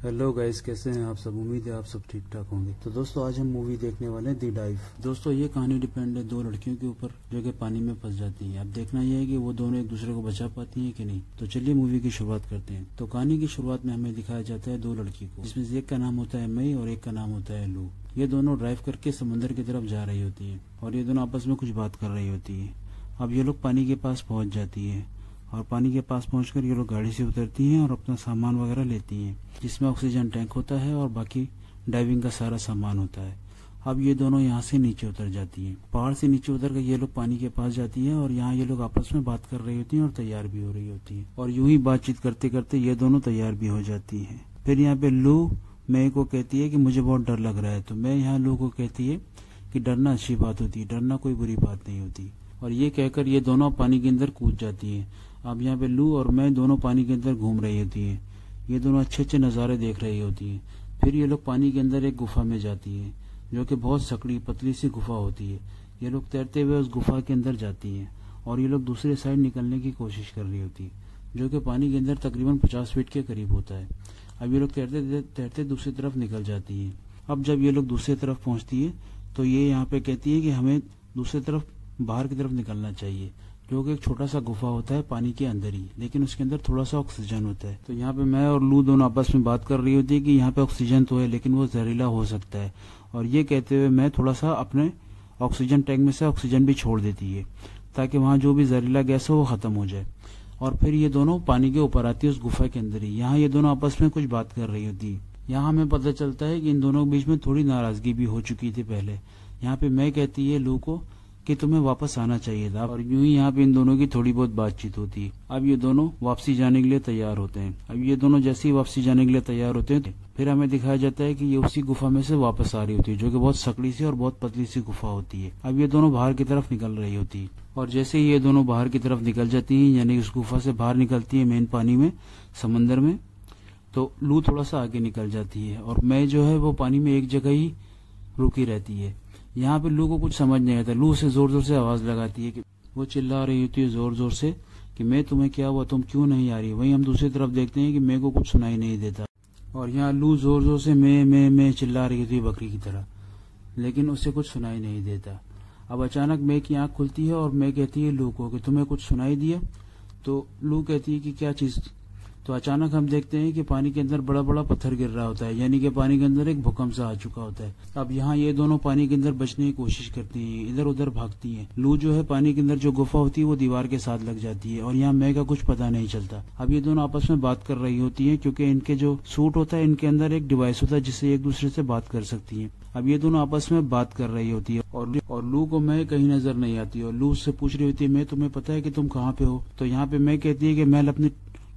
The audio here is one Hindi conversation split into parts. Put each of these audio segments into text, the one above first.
हेलो गाइस, कैसे हैं आप सब। उम्मीद है आप सब ठीक ठाक होंगे। तो दोस्तों आज हम मूवी देखने वाले हैं दी डाइव। दोस्तों ये कहानी डिपेंड है दो लड़कियों के ऊपर जो कि पानी में फंस जाती हैं। अब देखना यह है कि वो दोनों एक दूसरे को बचा पाती हैं कि नहीं। तो चलिए मूवी की शुरुआत करते हैं। तो कहानी की शुरुआत में हमें दिखाया जाता है दो लड़की को, जिसमें से एक का नाम होता है मई और एक का नाम होता है लू। ये दोनों ड्राइव करके समुद्र की तरफ जा रही होती है और ये दोनों आपस में कुछ बात कर रही होती है। अब ये लोग पानी के पास पहुंच जाती है और पानी के पास पहुंचकर ये लोग गाड़ी से उतरती हैं और अपना सामान वगैरह लेती हैं, जिसमें ऑक्सीजन टैंक होता है और बाकी डाइविंग का सारा सामान होता है। अब ये दोनों यहाँ से नीचे उतर जाती हैं। पहाड़ से नीचे उतर कर ये लोग पानी के पास जाती हैं और यहाँ ये लोग आपस में बात कर रही होती हैं और तैयार भी हो रही होती हैं। और यूं ही बातचीत करते करते ये दोनों तैयार भी हो जाती हैं। फिर यहाँ पे लू मैं को कहती है कि मुझे बहुत डर लग रहा है। तो मैं यहाँ लू को कहती है कि डरना अच्छी बात होती है, डरना कोई बुरी बात नहीं होती। और ये कहकर ये दोनों पानी के अंदर कूद जाती है। अब यहाँ पे लू और मैं दोनों पानी के अंदर घूम रही होती है। ये दोनों अच्छे अच्छे नज़ारे देख रही होती है। फिर ये लोग पानी के अंदर एक गुफा में जाती है जो कि बहुत सकड़ी पतली सी गुफा होती है। ये लोग तैरते हुए उस गुफा के अंदर जाती हैं और ये लोग दूसरे साइड निकलने की कोशिश कर रही होती है, जो कि पानी के अंदर तकरीबन 50 फीट के करीब होता है। अब ये लोग तैरते तैरते दूसरी तरफ निकल जाती है। अब जब ये लोग दूसरी तरफ पहुंचती है तो ये यहाँ पे कहती है कि हमें दूसरी तरफ बाहर की तरफ निकलना चाहिए, जो कि एक छोटा सा गुफा होता है पानी के अंदर ही, लेकिन उसके अंदर थोड़ा सा ऑक्सीजन होता है। तो यहाँ पे मैं और लू दोनों आपस में बात कर रही होती है कि यहाँ पे ऑक्सीजन तो है लेकिन वो जहरीला हो सकता है। और ये कहते हुए मैं थोड़ा सा अपने ऑक्सीजन टैंक में से ऑक्सीजन भी छोड़ देती है ताकि वहाँ जो भी जहरीला गैस हो वो खत्म हो जाए। और फिर ये दोनों पानी के ऊपर आती है उस गुफा के अंदर ही। यहाँ ये दोनों आपस में कुछ बात कर रही होती है। यहाँ हमें पता चलता है कि इन दोनों के बीच में थोड़ी नाराजगी भी हो चुकी थी पहले। यहाँ पे मैं कहती है लू को कि तुम्हें वापस आना चाहिए था, और यूं ही यहाँ पे इन दोनों की थोड़ी बहुत बातचीत होती है। अब ये दोनों वापसी जाने के लिए तैयार होते हैं। अब ये दोनों जैसे ही वापसी जाने के लिए तैयार होते हैं फिर हमें दिखाया जाता है कि ये उसी गुफा में से वापस आ रही होती है, जो कि बहुत सकड़ी सी और बहुत पतली सी गुफा होती है। अब ये दोनों बाहर की तरफ निकल रही होती है और जैसे ही ये दोनों बाहर की तरफ निकल जाती है, यानी उस गुफा से बाहर निकलती है मेन पानी में, समंदर में, तो लू थोड़ा सा आगे निकल जाती है और मैं जो है वो पानी में एक जगह ही रुकी रहती है। यहाँ पे लू को कुछ समझ नहीं आता। लू उसे जोर जोर से आवाज लगाती है कि वो चिल्ला रही होती है जोर जोर से कि मैं तुम्हें क्या हुआ, तुम क्यों नहीं आ रही। वहीं हम दूसरी तरफ देखते हैं कि मैं को कुछ सुनाई नहीं देता और यहाँ लू जोर जोर से मैं चिल्ला रही होती है बकरी की तरह, लेकिन उसे कुछ सुनाई नहीं देता। अब अचानक मैं की आंख खुलती है और मैं कहती है लू को कि तुम्हें कुछ सुनाई दिया। तो लू कहती है कि क्या चीज। तो अचानक हम देखते हैं कि पानी के अंदर बड़ा बड़ा पत्थर गिर रहा होता है, यानी कि पानी के अंदर एक भूकंप सा आ चुका होता है। अब यहाँ ये दोनों पानी के अंदर बचने की कोशिश करती हैं, इधर उधर भागती हैं। लू जो है पानी के अंदर जो गुफा होती है वो दीवार के साथ लग जाती है और यहाँ मैं का कुछ पता नहीं चलता। अब ये दोनों आपस में बात कर रही होती है क्योंकि इनके जो सूट होता है इनके अंदर एक डिवाइस होता है जिससे एक दूसरे से बात कर सकती है। अब ये दोनों आपस में बात कर रही होती है और लू को मैं कहीं नजर नहीं आती और लू उससे पूछ रही होती है मैं तुम्हें पता है कि तुम कहाँ पे हो। तो यहाँ पे मैं कहती है कि मैं अपनी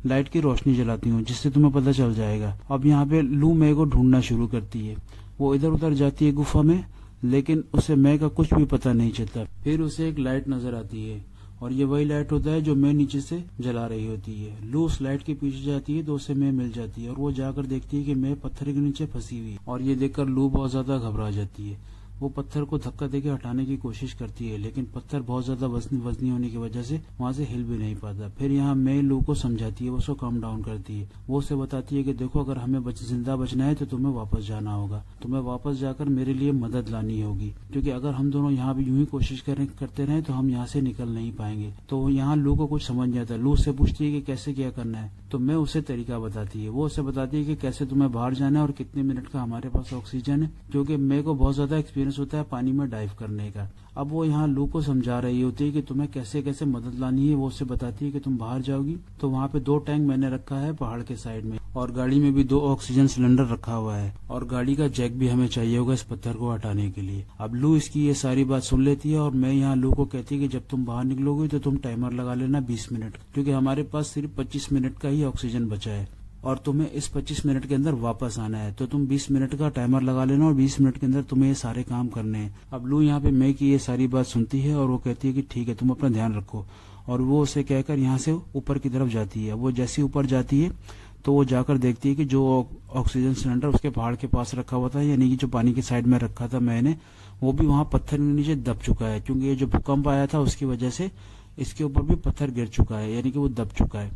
लाइट की रोशनी जलाती हूँ जिससे तुम्हें पता चल जाएगा। अब यहाँ पे लू मैं को ढूंढना शुरू करती है। वो इधर उधर जाती है गुफा में, लेकिन उसे मैं का कुछ भी पता नहीं चलता। फिर उसे एक लाइट नजर आती है और ये वही लाइट होता है जो मैं नीचे से जला रही होती है। लू उस लाइट के पीछे जाती है तो उसे मैं मिल जाती है और वो जाकर देखती है कि मैं पत्थर के नीचे फंसी हुई है। और ये देखकर लू बहुत ज्यादा घबरा जाती है। वो पत्थर को धक्का देके हटाने की कोशिश करती है, लेकिन पत्थर बहुत ज्यादा वजनी होने की वजह से वहां से हिल भी नहीं पाता। फिर यहाँ मैं लू को समझाती है, वो उसको काम डाउन करती है। वो उसे बताती है कि देखो अगर हमें जिंदा बचना है तो तुम्हें वापस जाना होगा, तुम्हें वापस जाकर मेरे लिए मदद लानी होगी, क्योंकि अगर हम दोनों यहाँ भी यूं ही कोशिश करते रहे तो हम यहाँ से निकल नहीं पाएंगे। तो यहाँ लू को कुछ समझ नहीं आता। लू उससे पूछती है कि कैसे क्या करना है, तो मैं उसे तरीका बताती है। वो उसे बताती है कि कैसे तुम्हें बाहर जाना है और कितने मिनट का हमारे पास ऑक्सीजन है, क्योंकि मेरे को बहुत ज्यादा एक्सपीरियंस होता है पानी में डाइव करने का। अब वो यहाँ लू को समझा रही होती है कि तुम्हें कैसे कैसे मदद लानी है। वो उससे बताती है कि तुम बाहर जाओगी तो वहाँ पे 2 टैंक मैंने रखा है पहाड़ के साइड में, और गाड़ी में भी 2 ऑक्सीजन सिलेंडर रखा हुआ है, और गाड़ी का जैक भी हमें चाहिए होगा इस पत्थर को हटाने के लिए। अब लू इसकी ये सारी बात सुन लेती है और मैं यहाँ लू को कहती है कि जब तुम बाहर निकलोगे तो तुम टाइमर लगा लेना 20 मिनट, क्योंकि हमारे पास सिर्फ 25 मिनट का ही ऑक्सीजन बचा है और तुम्हें इस 25 मिनट के अंदर वापस आना है। तो तुम 20 मिनट का टाइमर लगा लेना और 20 मिनट के अंदर तुम्हें ये सारे काम करने हैं। अब लू यहाँ पे मैं की ये सारी बात सुनती है और वो कहती है कि ठीक है तुम अपना ध्यान रखो, और वो उसे कहकर यहाँ से ऊपर की तरफ जाती है। वो जैसे ऊपर जाती है तो वो जाकर देखती है कि जो ऑक्सीजन सिलेंडर उसके पहाड़ के पास रखा हुआ था, यानी कि जो पानी की साइड में रखा था मैंने, वो भी वहाँ पत्थर के नीचे दब चुका है, क्योंकि ये जो भूकंप आया था उसकी वजह से इसके ऊपर भी पत्थर गिर चुका है, यानी कि वो दब चुका है।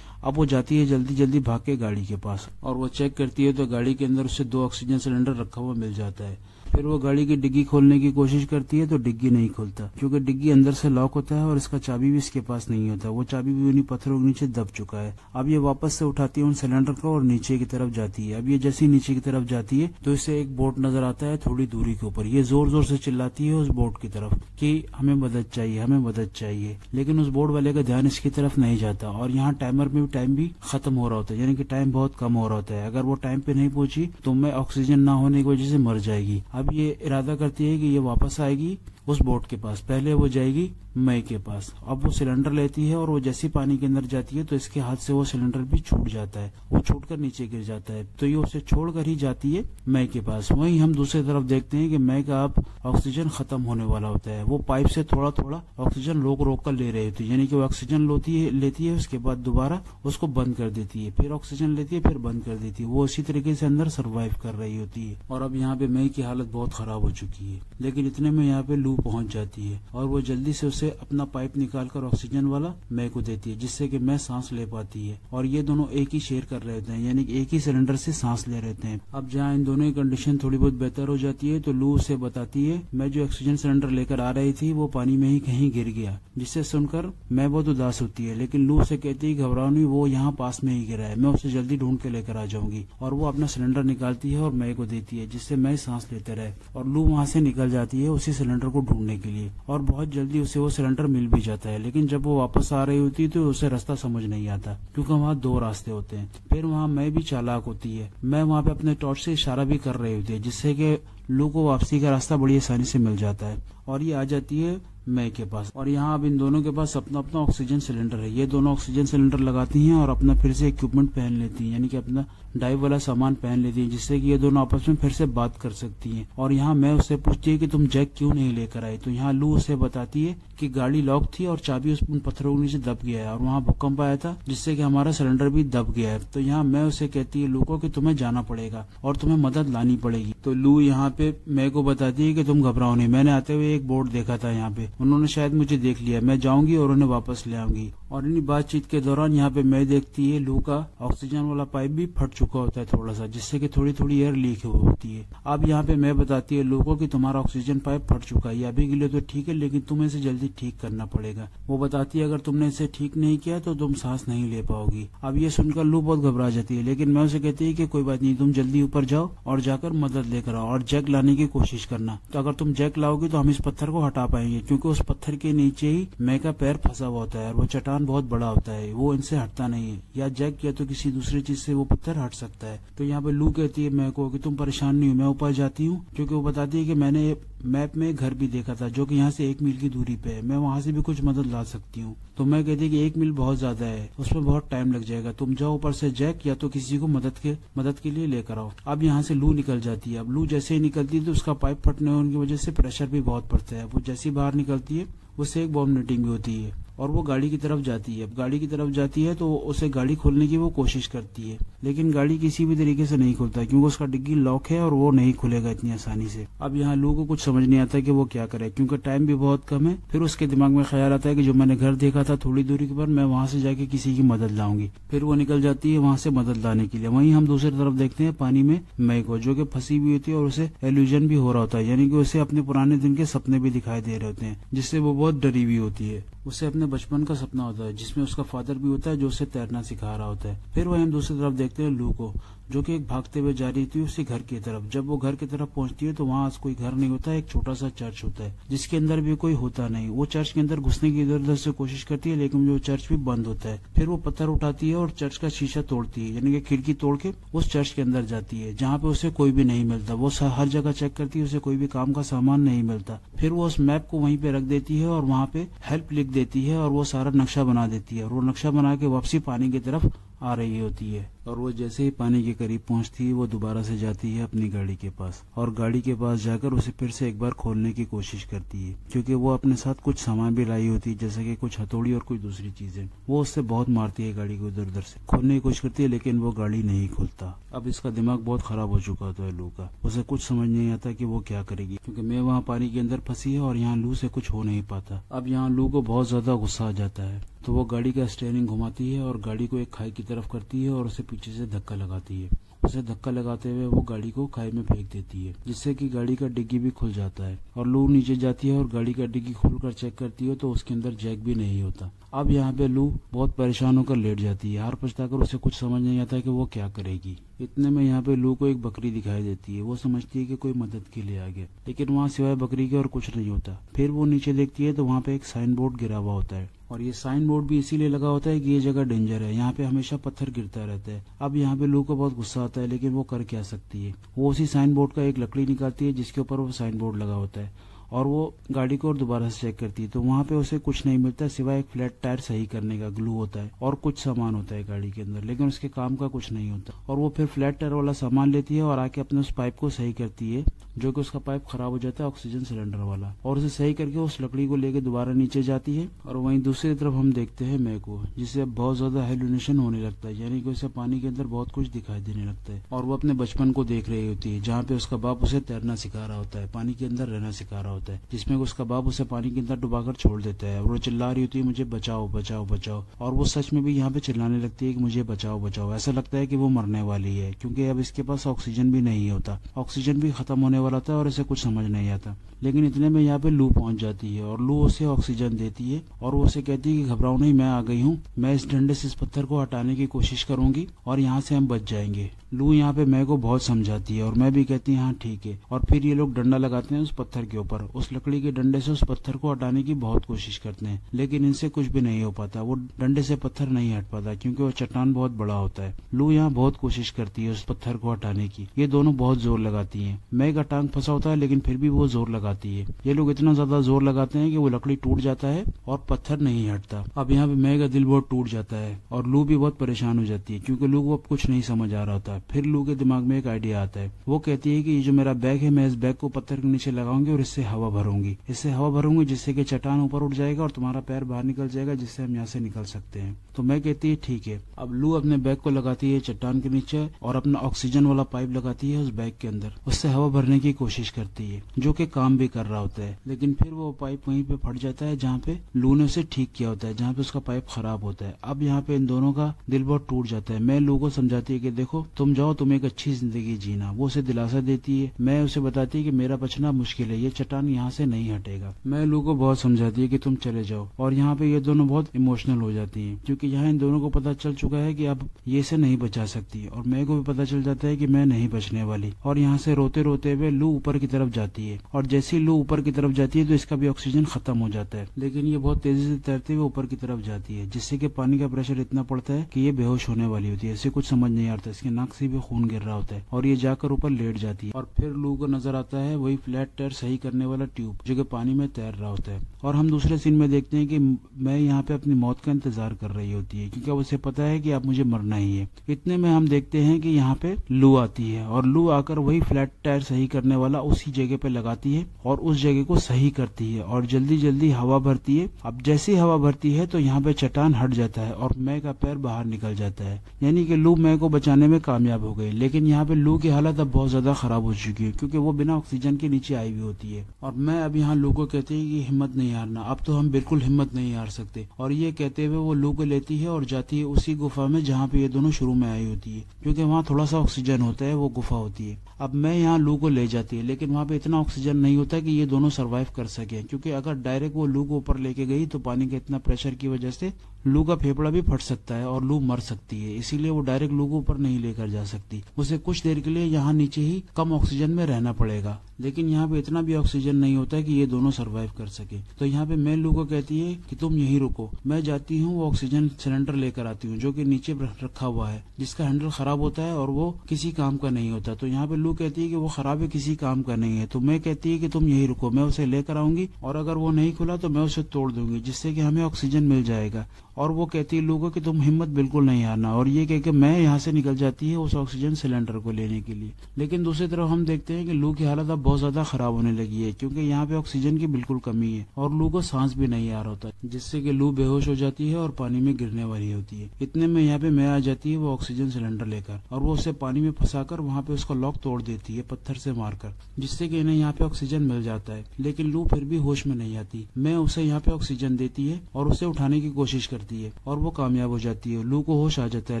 अब वो जाती है जल्दी जल्दी भाग के गाड़ी के पास और वो चेक करती है तो गाड़ी के अंदर उसे 2 ऑक्सीजन सिलेंडर रखा हुआ मिल जाता है। फिर वो गाड़ी की डिग्गी खोलने की कोशिश करती है तो डिग्गी नहीं खुलता क्योंकि डिग्गी अंदर से लॉक होता है और इसका चाबी भी इसके पास नहीं होता। वो चाबी भी उन्हीं पत्थरों के नीचे दब चुका है। अब ये वापस से उठाती है उन सिलेंडर को और नीचे की तरफ जाती है। अब ये जैसे ही नीचे की तरफ जाती है तो इसे एक बोट नजर आता है थोड़ी दूरी के ऊपर। ये जोर जोर से चिल्लाती है उस बोट की तरफ कि हमें मदद चाहिए, हमें मदद चाहिए, लेकिन उस बोट वाले का ध्यान इसकी तरफ नहीं जाता और यहाँ टाइमर में टाइम भी खत्म हो रहा होता है, यानी कि टाइम बहुत कम हो रहा होता है। अगर वो टाइम पे नहीं पहुंची तो मैं ऑक्सीजन ना होने की वजह से मर जाएगी। अब ये इरादा करती है कि ये वापस आएगी उस बोट के पास। पहले वो जाएगी मई के पास। अब वो सिलेंडर लेती है और वो जैसे पानी के अंदर जाती है तो इसके हाथ से वो सिलेंडर भी छूट जाता है, वो छूटकर नीचे गिर जाता है। तो ये उसे छोड़कर ही जाती है मई के पास। वहीं हम दूसरी तरफ देखते हैं कि मई का अब ऑक्सीजन खत्म होने वाला होता है। वो पाइप से थोड़ा थोड़ा ऑक्सीजन रोक रोक कर ले रही होती है, यानी कि वो ऑक्सीजन लेती है उसके बाद दोबारा उसको बंद कर देती है, फिर ऑक्सीजन लेती है, फिर बंद कर देती है। वो इसी तरीके से अंदर सर्वाइव कर रही होती है। और अब यहाँ पे मई की हालत बहुत खराब हो चुकी है, लेकिन इतने में यहाँ पे लू पहुंच जाती है और वो जल्दी से उसे अपना पाइप निकालकर ऑक्सीजन वाला मई को देती है, जिससे कि मई सांस ले पाती है। और ये दोनों एक ही शेयर कर रहे होते हैं, यानी कि एक ही सिलेंडर से सांस ले रहे हैं। अब जहाँ इन दोनों की कंडीशन थोड़ी बहुत बेहतर हो जाती है तो लू उसे बताती है मैं जो ऑक्सीजन सिलेंडर लेकर आ रही थी वो पानी में ही कहीं गिर गया, जिससे सुनकर मैं बहुत उदास होती है। लेकिन लू उसे कहती है घबराओ नहीं, वो यहाँ पास में ही गिरा है, मैं उसे जल्दी ढूंढ के लेकर आ जाऊंगी। और वो अपना सिलेंडर निकालती है और मई को देती है, जिससे मई सांस लेते रहे। और लू वहाँ से निकल जाती है उसी सिलेंडर को ढूंढने के लिए और बहुत जल्दी उसे वो सिलेंडर मिल भी जाता है। लेकिन जब वो वापस आ रही होती है तो उसे रास्ता समझ नहीं आता, क्योंकि वहाँ 2 रास्ते होते हैं। फिर वहाँ मई भी चालाक होती है, मैं वहाँ पे अपने टॉर्च से इशारा भी कर रही होती है, जिससे कि लू को वापसी का रास्ता बड़ी आसानी से मिल जाता है। और ये आ जाती है मई के पास और यहाँ अब इन दोनों के पास अपना अपना ऑक्सीजन सिलेंडर है। ये दोनों ऑक्सीजन सिलेंडर लगाती हैं और अपना फिर से इक्विपमेंट पहन लेती हैं, यानी कि अपना डाइव वाला सामान पहन लेती हैं, जिससे कि ये दोनों आपस में फिर से बात कर सकती हैं। और यहाँ मैं उससे पूछती है कि तुम जैक क्यों नहीं लेकर आई, तो यहाँ लू उसे बताती है कि गाड़ी लॉक थी और चाबी उन पत्थरों के नीचे दब गया है और वहाँ भूकंप आया था, जिससे कि हमारा सिलेंडर भी दब गया है। तो यहाँ मैं उसे कहती है लू को कि तुम्हें जाना पड़ेगा और तुम्हें मदद लानी पड़ेगी। तो लू यहाँ पे मैं को बताती है कि तुम घबराओ नहीं, मैंने आते हुए एक बोर्ड देखा था यहाँ पे, उन्होंने शायद मुझे देख लिया, मैं जाऊंगी और उन्हें वापस ले आऊंगी। और इन्हीं बातचीत के दौरान यहाँ पे मैं देखती है लू का ऑक्सीजन वाला पाइप भी फट चुका होता है थोड़ा सा, जिससे कि थोड़ी थोड़ी एयर लीक होती है। अब यहाँ पे मैं बताती है लू को कि तुम्हारा ऑक्सीजन पाइप फट चुका है, अभी के लिए तो ठीक है, लेकिन तुम्हें इसे जल्दी ठीक करना पड़ेगा। वो बताती है अगर तुमने इसे ठीक नहीं किया तो तुम सांस नहीं ले पाओगी। अब ये सुनकर लू बहुत घबरा जाती है, लेकिन मैं उसे कहती है कि कोई बात नहीं, तुम जल्दी ऊपर जाओ और जाकर मदद लेकर आओ और जैक लाने की कोशिश करना। तो अगर तुम जैक लाओगी तो हम इस पत्थर को हटा पाएंगे, क्योंकि उस पत्थर के नीचे ही मैं का पैर फंसा हुआ होता है और वो चट्टान बहुत बड़ा होता है, वो इनसे हटता नहीं है। या जैक या तो किसी दूसरी चीज से वो पत्थर हट सकता है। तो यहाँ पे लू कहती है मैं को कि तुम परेशान नहीं हो, मैं ऊपर जाती हूँ, क्योंकि वो बताती है कि मैंने मैप में घर भी देखा था जो कि यहाँ से 1 मील की दूरी पे है, मैं वहाँ से भी कुछ मदद ला सकती हूँ। तो मैं कहती कि 1 मील बहुत ज्यादा है, उसमें बहुत टाइम लग जाएगा, तुम जाओ ऊपर से जैक या तो किसी को मदद के लिए लेकर आओ। अब यहाँ से लू निकल जाती है। अब लू जैसे ही निकलती है तो उसका पाइप फटने होने की वजह से प्रेशर भी बहुत पड़ता है। वो जैसी बाहर निकलती है उससे एक बॉम्ब नेटिंग भी होती है और वो गाड़ी की तरफ जाती है। अब गाड़ी की तरफ जाती है तो उसे गाड़ी खोलने की वो कोशिश करती है, लेकिन गाड़ी किसी भी तरीके से नहीं खुलता, क्योंकि उसका डिग्गी लॉक है और वो नहीं खुलेगा इतनी आसानी से। अब यहाँ लू को कुछ समझ नहीं आता कि वो क्या करे, क्योंकि टाइम भी बहुत कम है। फिर उसके दिमाग में ख्याल आता है कि जो मैंने घर देखा था थोड़ी दूरी पर, मैं वहां से जाके किसी की मदद लाऊंगी। फिर वो निकल जाती है वहां से मदद लाने के लिए। वहीं हम दूसरी तरफ देखते हैं पानी में मई को, जो कि फंसी हुई होती है और उसे एल्यूजन भी हो रहा होता है, यानी कि उसे अपने पुराने दिन के सपने भी दिखाई दे रहे होते हैं, जिससे वो बहुत डरी हुई होती है। उसे अपने बचपन का सपना होता है जिसमें उसका फादर भी होता है जो उसे तैरना सिखा रहा होता है। फिर वह हम दूसरी तरफ देखते हैं लू को, जो कि एक भागते हुए जा रही थी उसके घर की तरफ। जब वो घर की तरफ पहुंचती है तो वहाँ कोई घर नहीं होता है, एक छोटा सा चर्च होता है जिसके अंदर भी कोई होता नहीं। वो चर्च के अंदर घुसने की इधर उधर से कोशिश करती है, लेकिन वो चर्च भी बंद होता है। फिर वो पत्थर उठाती है और चर्च का शीशा तोड़ती है, यानी कि खिड़की तोड़ के उस चर्च के अंदर जाती है, जहाँ पे उसे कोई भी नहीं मिलता। वो हर जगह चेक करती है, उसे कोई भी काम का सामान नहीं मिलता। फिर वो उस मैप को वहीं पे रख देती है और वहाँ पे हेल्प लिख देती है और वो सारा नक्शा बना देती है। और वो नक्शा बना के वापसी पानी की तरफ आ रही होती है। और वो जैसे ही पानी के करीब पहुंचती है वो दोबारा से जाती है अपनी गाड़ी के पास और गाड़ी के पास जाकर उसे फिर से एक बार खोलने की कोशिश करती है, क्योंकि वो अपने साथ कुछ सामान भी लाई होती है, जैसे कि कुछ हथौड़ी और कुछ दूसरी चीजें। वो उससे बहुत मारती है गाड़ी को, इधर उधर से खोलने की कोशिश करती है, लेकिन वो गाड़ी नहीं खुलता। अब इसका दिमाग बहुत खराब हो चुका होता है लू का, उसे कुछ समझ नहीं आता कि वो क्या करेगी, क्योंकि मैं वहाँ पानी के अंदर फंसी है और यहाँ लू से कुछ हो नहीं पाता। अब यहाँ लू को बहुत ज्यादा गुस्सा आ जाता है तो वो गाड़ी का स्टीयरिंग घुमाती है और गाड़ी को एक खाई की तरफ करती है और उसे पीछे से धक्का लगाती है। उसे धक्का लगाते हुए वो गाड़ी को खाई में फेंक देती है, जिससे कि गाड़ी का डिग्गी भी खुल जाता है और लू नीचे जाती है और गाड़ी का डिग्गी खोलकर चेक करती है तो उसके अंदर जैक भी नहीं होता। अब यहाँ पे लू बहुत परेशान होकर लेट जाती है, हार पछताकर उसे कुछ समझ नहीं आता कि वो क्या करेगी। इतने में यहाँ पे लू को एक बकरी दिखाई देती है। वो समझती है कि कोई मदद के लिए आ गया, लेकिन वहाँ सिवाय बकरी के और कुछ नहीं होता। फिर वो नीचे देखती है तो वहाँ पे एक साइन बोर्ड गिरा हुआ होता है और ये साइन बोर्ड भी इसीलिए लगा होता है कि ये जगह डेंजर है, यहाँ पे हमेशा पत्थर गिरता रहता है। अब यहाँ पे लू को बहुत गुस्सा आता है, लेकिन वो कर क्या सकती है। वो उसी साइन बोर्ड का एक लकड़ी निकालती है जिसके ऊपर वो साइन बोर्ड लगा होता है और वो गाड़ी को और दोबारा से चेक करती है तो वहाँ पे उसे कुछ नहीं मिलता सिवाय एक फ्लैट टायर सही करने का ग्लू होता है और कुछ सामान होता है गाड़ी के अंदर, लेकिन उसके काम का कुछ नहीं होता। और वो फिर फ्लैट टायर वाला सामान लेती है और आके अपने उस पाइप को सही करती है, जो कि उसका पाइप खराब हो जाता है ऑक्सीजन सिलेंडर वाला, और उसे सही करके उस लकड़ी को लेके दोबारा नीचे जाती है। और वहीं दूसरी तरफ हम देखते हैं मैं को, जिससे अब बहुत ज्यादा हेलुसिनेशन होने लगता है, यानी कि उसे पानी के अंदर बहुत कुछ दिखाई देने लगता है और वो अपने बचपन को देख रही होती है, जहाँ पे उसका बाप उसे तैरना सिखा रहा होता है, पानी के अंदर रहना सिखा रहा होता है, जिसमें उसका बाप उसे पानी के अंदर डुबाकर छोड़ देता है और वो चिल्ला रही होती है मुझे बचाओ बचाओ बचाओ। और वो सच में भी यहाँ पे चिल्लाने लगती है कि मुझे बचाओ बचाओ। ऐसा लगता है कि वो मरने वाली है, क्योंकि अब इसके पास ऑक्सीजन भी नहीं होता, ऑक्सीजन भी खत्म होने वाला था और इसे कुछ समझ नहीं आता। लेकिन इतने में यहाँ पे लू पहुंच जाती है और लू उसे ऑक्सीजन देती है और वो उसे कहती है कि घबराओ नहीं, मैं आ गई हूँ, मैं इस डंडे से इस पत्थर को हटाने की कोशिश करूंगी और यहाँ से हम बच जाएंगे। लू यहाँ पे मैं को बहुत समझाती है और मैं भी कहती है हाँ ठीक है। और फिर ये लोग डंडा लगाते हैं उस पत्थर के ऊपर, उस लकड़ी के डंडे से उस पत्थर को हटाने की बहुत कोशिश करते हैं, लेकिन इनसे कुछ भी नहीं हो पाता। वो डंडे से पत्थर नहीं हट पाता क्योंकि वो चट्टान बहुत बड़ा होता है। लू यहाँ बहुत कोशिश करती है उस पत्थर को हटाने की, ये दोनों बहुत जोर लगाती है। मैं का टांग फंसा होता है लेकिन फिर भी वो जोर लगाती है। ये लोग इतना ज्यादा जोर लगाते हैं कि वो लकड़ी टूट जाता है और पत्थर नहीं हटता। अब यहाँ पे मैं का दिल बहुत टूट जाता है और लू भी बहुत परेशान हो जाती है, क्योंकि लू को अब कुछ नहीं समझ आ रहा होता। फिर लू के दिमाग में एक आइडिया आता है। वो कहती है कि ये जो मेरा बैग है, मैं इस बैग को पत्थर के नीचे लगाऊंगी और इससे हवा भरूंगी, जिससे कि चट्टान ऊपर उठ जाएगा और तुम्हारा पैर बाहर निकल जाएगा, जिससे हम यहाँ से निकल सकते हैं। तो मैं कहती है ठीक है। अब लू अपने बैग को लगाती है चट्टान के नीचे और अपना ऑक्सीजन वाला पाइप लगाती है उस बैग के अंदर, उससे हवा भरने की कोशिश करती है, जो कि काम भी कर रहा होता है। लेकिन फिर वो पाइप वहीं पे फट जाता है जहाँ पे लू ने उसे ठीक किया होता है, जहाँ पे उसका पाइप खराब होता है। अब यहाँ पे इन दोनों का दिल बहुत टूट जाता है। मैं लू को समझाती है कि देखो तुम जाओ, तुम एक अच्छी जिंदगी जीना। वो उसे दिलासा देती है। मैं उसे बताती है कि मेरा बचना मुश्किल है, ये चट्टान यहाँ से नहीं हटेगा। मैं लू को बहुत समझाती है कि तुम चले जाओ। और यहाँ पे ये दोनों बहुत इमोशनल हो जाती हैं, क्योंकि यहाँ इन दोनों को पता चल चुका है कि अब ये इसे नहीं बचा सकती, और मैं को भी पता चल जाता है कि मैं नहीं बचने वाली। और यहाँ से रोते रोते हुए लू ऊपर की तरफ जाती है, और जैसे ही लू ऊपर की तरफ जाती है तो इसका भी ऑक्सीजन खत्म हो जाता है। लेकिन ये बहुत तेजी से तैरते हुए ऊपर की तरफ जाती है, जिससे कि पानी का प्रेशर इतना पड़ता है कि ये बेहोश होने वाली होती है। इसे कुछ समझ नहीं आता, इसके नाक से भी खून गिर रहा होता है और ये जाकर ऊपर लेट जाती है। और फिर लू को नजर आता है वही फ्लैट टायर सही करने वाला ट्यूब, जो कि पानी में तैर रहा होता है। और हम दूसरे सीन में देखते हैं कि मैं यहाँ पे अपनी मौत का इंतजार कर रही होती है, क्योंकि उसे पता है कि अब मुझे मरना ही है। इतने में हम देखते हैं कि यहाँ पे लू आती है और लू आकर वही फ्लैट टायर सही करने वाला उसी जगह पे लगाती है और उस जगह को सही करती है और जल्दी जल्दी हवा भरती है। अब जैसी हवा भरती है तो यहाँ पे चट्टान हट जाता है और मैं का पैर बाहर निकल जाता है, यानी कि लू मैं को बचाने में कामयाब हो गई। लेकिन यहाँ पे लू की हालत अब बहुत ज्यादा खराब हो चुकी है, क्योंकि वो बिना ऑक्सीजन के नीचे आई हुई होती है। और मैं अब यहाँ लू को कहती है कि हिम्मत नहीं हारना, अब तो हम बिल्कुल हिम्मत नहीं हार सकते। और ये कहते हुए वो लू को लेती है और जाती है उसी गुफा में जहाँ पे ये दोनों शुरू में आई होती है, क्योंकि वहाँ थोड़ा सा ऑक्सीजन होता है, वो गुफा होती है। अब मैं यहाँ लू को ले जाती है, लेकिन वहाँ पे इतना ऑक्सीजन नहीं होता कि ये दोनों सरवाइव कर सके, क्योंकि अगर डायरेक्ट वो लू को ऊपर लेके गई तो पानी के इतना प्रेशर की वजह से लू का फेफड़ा भी फट सकता है और लू मर सकती है। इसीलिए वो डायरेक्ट लू को ऊपर नहीं लेकर जा सकती, उसे कुछ देर के लिए यहाँ नीचे ही कम ऑक्सीजन में रहना पड़ेगा। लेकिन यहाँ पे इतना भी ऑक्सीजन नहीं होता है कि ये दोनों सरवाइव कर सके। तो यहाँ पे मैं लू को कहती है कि तुम यहीं रुको, मैं जाती हूँ वो ऑक्सीजन सिलेंडर लेकर आती हूँ, जो कि नीचे रखा हुआ है, जिसका हैंडल खराब होता है और वो किसी काम का नहीं होता। तो यहाँ पे लू कहती है कि वो खराब है, किसी काम का नहीं है। तो मैं कहती है कि तुम यहीं रुको, मैं उसे लेकर आऊंगी और अगर वो नहीं खुला तो मैं उसे तोड़ दूंगी, जिससे कि हमें ऑक्सीजन मिल जाएगा। और वो कहती है लू को कि तुम हिम्मत बिल्कुल नहीं हारना, और ये कह के मैं यहाँ से निकल जाती है उस ऑक्सीजन सिलेंडर को लेने के लिए। लेकिन दूसरी तरफ हम देखते हैं कि लू की हालत अब बहुत ज्यादा खराब होने लगी है, क्योंकि यहाँ पे ऑक्सीजन की बिल्कुल कमी है और लू को सांस भी नहीं आ रहा होता, जिससे कि लू बेहोश हो जाती है और पानी में गिरने वाली होती है। इतने में यहाँ पे मैं आ जाती है वो ऑक्सीजन सिलेंडर लेकर, और वो उसे पानी में फंसाकर वहाँ पे उसका लॉक तोड़ देती है पत्थर से मारकर, जिससे कि इन्हें यहाँ पे ऑक्सीजन मिल जाता है। लेकिन लू फिर भी होश में नहीं आती। मैं उसे यहाँ पे ऑक्सीजन देती है और उसे उठाने की कोशिश करती जाती है और वो कामयाब हो जाती है। लू को होश आ जाता है,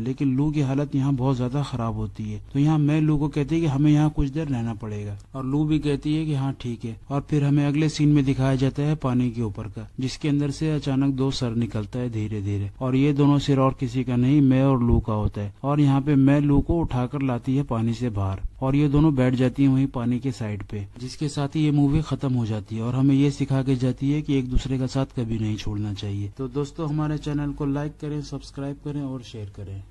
लेकिन लू की हालत यहाँ बहुत ज्यादा खराब होती है। तो यहाँ मैं लू को कहती है कि हमें यहाँ कुछ देर रहना पड़ेगा, और लू भी कहती है कि हाँ ठीक है। और फिर हमें अगले सीन में दिखाया जाता है पानी के ऊपर का, जिसके अंदर से अचानक दो सर निकलता है धीरे धीरे, और ये दोनों सिर और किसी का नहीं, मैं और लू का होता है। और यहाँ पे मैं लू को उठाकर लाती है पानी से बाहर, और ये दोनों बैठ जाती हैं वहीं पानी के साइड पे, जिसके साथ ही ये मूवी खत्म हो जाती है और हमें ये सिखा के जाती है कि एक दूसरे का साथ कभी नहीं छोड़ना चाहिए। तो दोस्तों हमारे चैनल को लाइक करें, सब्सक्राइब करें और शेयर करें।